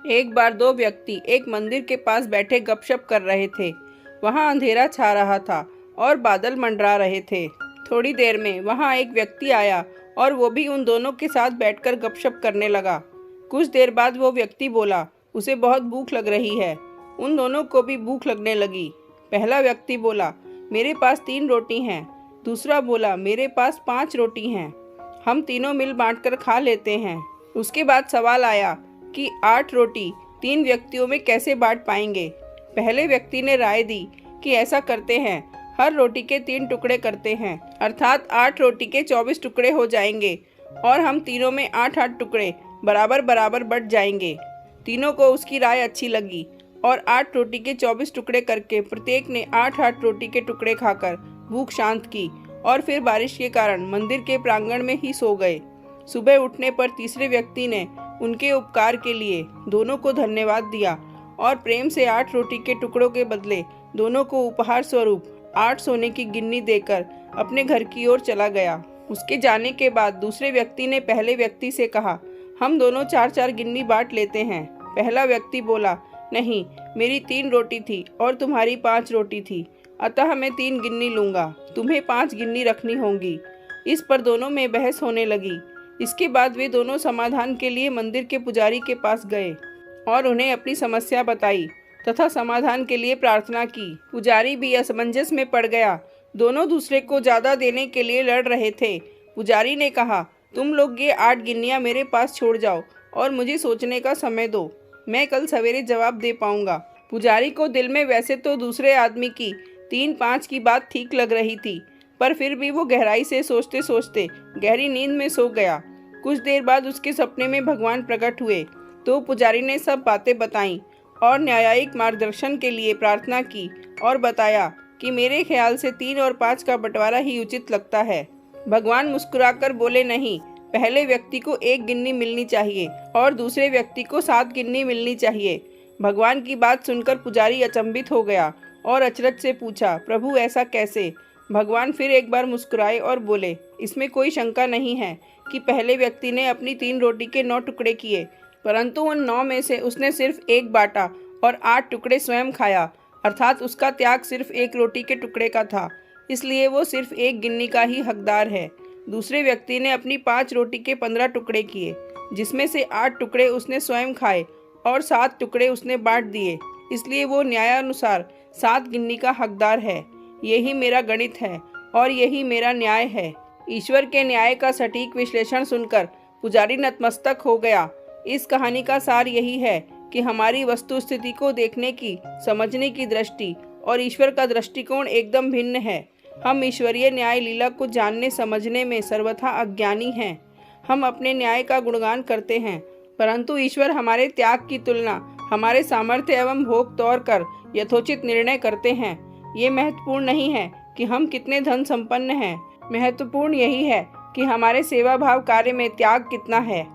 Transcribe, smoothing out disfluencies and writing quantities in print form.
एक बार दो व्यक्ति एक मंदिर के पास बैठे गपशप कर रहे थे। वहां अंधेरा छा रहा था और बादल मंडरा रहे थे। थोड़ी देर में वहां एक व्यक्ति आया और वो भी उन दोनों के साथ बैठकर गपशप करने लगा। कुछ देर बाद वो व्यक्ति बोला, उसे बहुत भूख लग रही है। उन दोनों को भी भूख लगने लगी। पहला व्यक्ति बोला, मेरे पास 3 रोटी हैं। दूसरा बोला, मेरे पास 5 रोटी हैं। हम तीनों मिल बांटकर खा लेते हैं। उसके बाद सवाल आया कि 8 रोटी 3 व्यक्तियों में कैसे बांट पाएंगे। पहले व्यक्ति ने राय दी कि ऐसा करते हैं, हर रोटी के 3 टुकड़े करते हैं, अर्थात 8 रोटी के 24 टुकड़े हो जाएंगे और हम तीनों में 8-8 टुकड़े बराबर बराबर बट जाएंगे। तीनों को उसकी राय अच्छी लगी और 8 रोटी के 24 टुकड़े करके प्रत्येक ने 8-8 रोटी के टुकड़े खाकर भूख शांत की और फिर बारिश के कारण मंदिर के प्रांगण में ही सो गए। सुबह उठने पर तीसरे व्यक्ति ने उनके उपकार के लिए दोनों को धन्यवाद दिया और प्रेम से 8 रोटी के टुकड़ों के बदले दोनों को उपहार स्वरूप 8 सोने की गिन्नी देकर अपने घर की ओर चला गया। उसके जाने के बाद दूसरे व्यक्ति ने पहले व्यक्ति से कहा, हम दोनों 4-4 गिन्नी बांट लेते हैं। पहला व्यक्ति बोला, नहीं, मेरी 3 रोटी थी और तुम्हारी 5 रोटी थी, अतः मैं 3 गिन्नी लूँगा, तुम्हें 5 गिन्नी रखनी होंगी। इस पर दोनों में बहस होने लगी। इसके बाद वे दोनों समाधान के लिए मंदिर के पुजारी के पास गए और उन्हें अपनी समस्या बताई तथा समाधान के लिए प्रार्थना की। पुजारी भी असमंजस में पड़ गया। दोनों दूसरे को ज़्यादा देने के लिए लड़ रहे थे। पुजारी ने कहा, तुम लोग ये 8 गिन्नियाँ मेरे पास छोड़ जाओ और मुझे सोचने का समय दो, मैं कल सवेरे जवाब दे पाऊंगा। पुजारी को दिल में वैसे तो दूसरे आदमी की 3-5 की बात ठीक लग रही थी, पर फिर भी वो गहराई से सोचते सोचते गहरी नींद में सो गया। कुछ देर बाद उसके सपने में भगवान प्रकट हुए तो पुजारी ने सब बातें बताईं और न्यायिक मार्गदर्शन के लिए प्रार्थना की और बताया कि मेरे ख्याल से 3 और 5 का बंटवारा ही उचित लगता है। भगवान मुस्कुराकर बोले, नहीं, पहले व्यक्ति को 1 गिन्नी मिलनी चाहिए और दूसरे व्यक्ति को 7 गिन्नी मिलनी चाहिए। भगवान की बात सुनकर पुजारी अचंभित हो गया और अचरज से पूछा, प्रभु ऐसा कैसे? भगवान फिर एक बार मुस्कुराए और बोले, इसमें कोई शंका नहीं है कि पहले व्यक्ति ने अपनी 3 रोटी के 9 टुकड़े किए, परंतु उन 9 में से उसने सिर्फ 1 बांटा और 8 टुकड़े स्वयं खाया, अर्थात उसका त्याग सिर्फ 1 रोटी के टुकड़े का था, इसलिए वो सिर्फ 1 गिन्नी का ही हकदार है। दूसरे व्यक्ति ने अपनी 5 रोटी के 15 टुकड़े किए, जिसमें से 8 टुकड़े उसने स्वयं खाए और 7 टुकड़े उसने बांट दिए, इसलिए वो न्यायानुसार 7 गिन्नी का हकदार है। यही मेरा गणित है और यही मेरा न्याय है। ईश्वर के न्याय का सटीक विश्लेषण सुनकर पुजारी नतमस्तक हो गया। इस कहानी का सार यही है कि हमारी वस्तु स्थिति को देखने की, समझने की दृष्टि और ईश्वर का दृष्टिकोण एकदम भिन्न है। हम ईश्वरीय न्याय लीला को जानने समझने में सर्वथा अज्ञानी हैं। हम अपने न्याय का गुणगान करते हैं, परंतु ईश्वर हमारे त्याग की तुलना हमारे सामर्थ्य एवं भोग तौर कर यथोचित निर्णय करते हैं। ये महत्वपूर्ण नहीं है कि हम कितने धन संपन्न हैं, महत्वपूर्ण यही है कि हमारे सेवा भाव कार्य में त्याग कितना है।